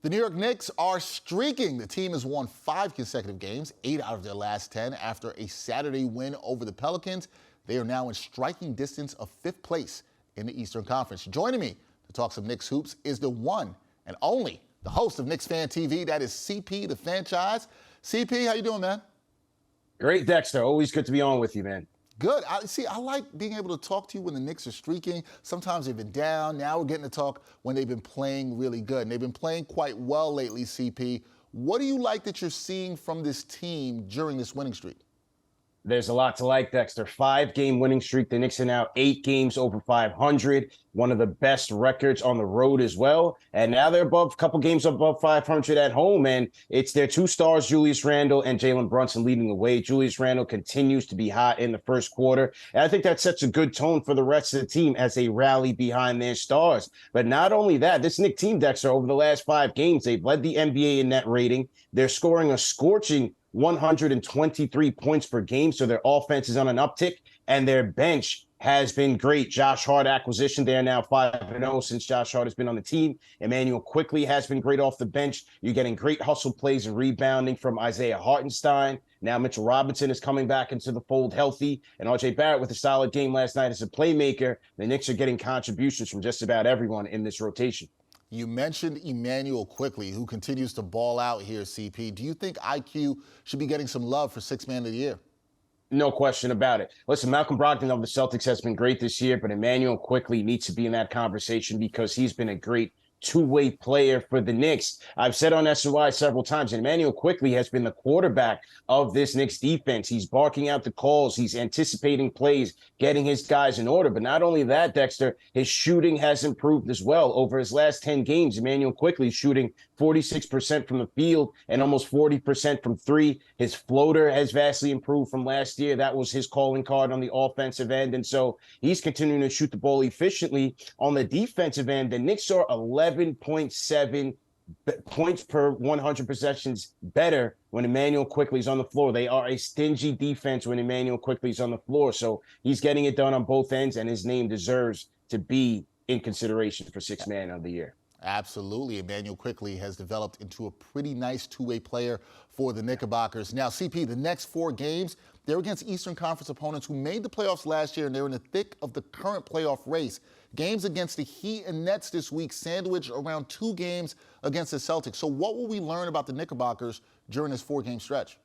The New York Knicks are streaking. The team has won 5 consecutive games, 8 out of their last 10, after a Saturday win over the Pelicans. They are now in striking distance of 5th place in the Eastern Conference. Joining me to talk some Knicks hoops is the one and only, the host of Knicks Fan TV, that is CP, the Fanchise. CP, how you doing, man? Great, Dexter. Always good to be on with you, man. Good. I like being able to talk to you when the Knicks are streaking. Sometimes they've been down. Now we're getting to talk when they've been playing really good. And they've been playing quite well lately, CP. What do you like that you're seeing from this team during this winning streak? There's a lot to like, Dexter. 5-game winning streak. The Knicks are now 8 games over 500. One of the best records on the road as well. And now they're a couple games above 500 at home. And it's their 2 stars, Julius Randle and Jalen Brunson, leading the way. Julius Randle continues to be hot in the first quarter. And I think that sets a good tone for the rest of the team as they rally behind their stars. But not only that, this Knicks team, Dexter, over the last 5 games, they've led the NBA in net rating. They're scoring a scorching 123 points per game, so their offense is on an uptick, and their bench has been great. Josh Hart acquisition, they are now 5-0 since Josh Hart has been on the team. Immanuel Quickley has been great off the bench. You're getting great hustle plays and rebounding from Isaiah Hartenstein. Now Mitchell Robinson is coming back into the fold healthy, and RJ Barrett with a solid game last night as a playmaker. The Knicks are getting contributions from just about everyone in this rotation. You mentioned Immanuel Quickley, who continues to ball out here, CP. Do you think IQ should be getting some love for Sixth Man of the Year? No question about it. Listen, Malcolm Brogdon of the Celtics has been great this year, but Immanuel Quickley needs to be in that conversation because he's been a great two-way player for the Knicks. I've said on SNY several times, and Immanuel Quickley has been the quarterback of this Knicks defense. He's barking out the calls. He's anticipating plays, getting his guys in order. But not only that, Dexter, his shooting has improved as well. Over his last 10 games, Immanuel Quickley shooting 46% from the field and almost 40% from 3. His floater has vastly improved from last year. That was his calling card on the offensive end. And so he's continuing to shoot the ball efficiently. On the defensive end, the Knicks are 11.7 points per 100 possessions better when Immanuel Quickley's on the floor. They are a stingy defense when Immanuel Quickley's on the floor. So he's getting it done on both ends, and his name deserves to be in consideration for Sixth Man of the Year. Absolutely. Immanuel Quickley has developed into a pretty nice two-way player for the Knickerbockers. Now, CP, the next 4 games, they're against Eastern Conference opponents who made the playoffs last year, and they're in the thick of the current playoff race. Games against the Heat and Nets this week, sandwiched around 2 games against the Celtics. So what will we learn about the Knickerbockers during this 4-game stretch?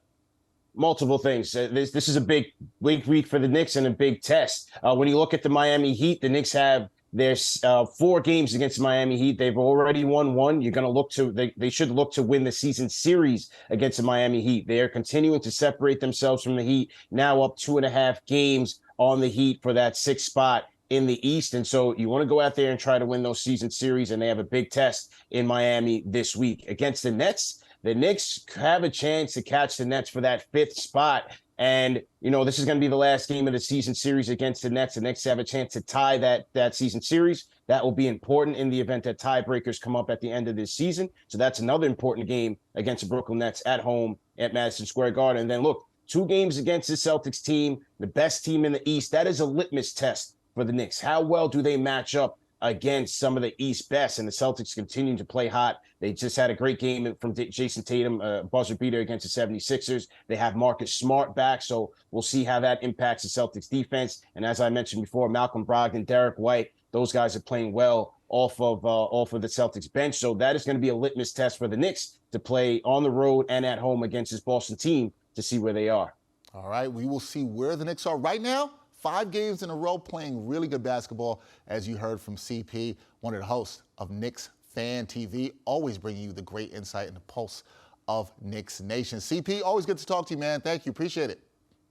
Multiple things. This is a big week for the Knicks and a big test. When you look at the Miami Heat, the Knicks have there's 4 games against the Miami Heat. They've already won 1. You're going to look to they should look to win the season series against the Miami Heat. They are continuing to separate themselves from the Heat, now up 2.5 games on the Heat for that 6th spot in the East. And so you want to go out there and try to win those season series, and they have a big test in Miami this week against the Nets. The Knicks have a chance to catch the Nets for that 5th spot. And, you know, this is going to be the last game of the season series against the Nets. The Knicks have a chance to tie that season series. That will be important in the event that tiebreakers come up at the end of this season. So that's another important game against the Brooklyn Nets at home at Madison Square Garden. And then, look, 2 games against the Celtics team, the best team in the East. That is a litmus test for the Knicks. How well do they match up against some of the East best? And the Celtics continue to play hot. They just had a great game from Jason Tatum, buzzer beater against the 76ers. They have Marcus Smart back, so we'll see how that impacts the Celtics defense. And as I mentioned before, Malcolm Brogdon, Derek White, those guys are playing well off of the Celtics bench. So that is going to be a litmus test for the Knicks to play on the road and at home against this Boston team to see where they are. All right, we will see where the Knicks are right now. 5 games in a row playing really good basketball, as you heard from CP, one of the hosts of Knicks Fan TV, always bringing you the great insight and the pulse of Knicks Nation. CP, always good to talk to you, man. Thank you. Appreciate it.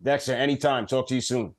Dexter, anytime. Talk to you soon.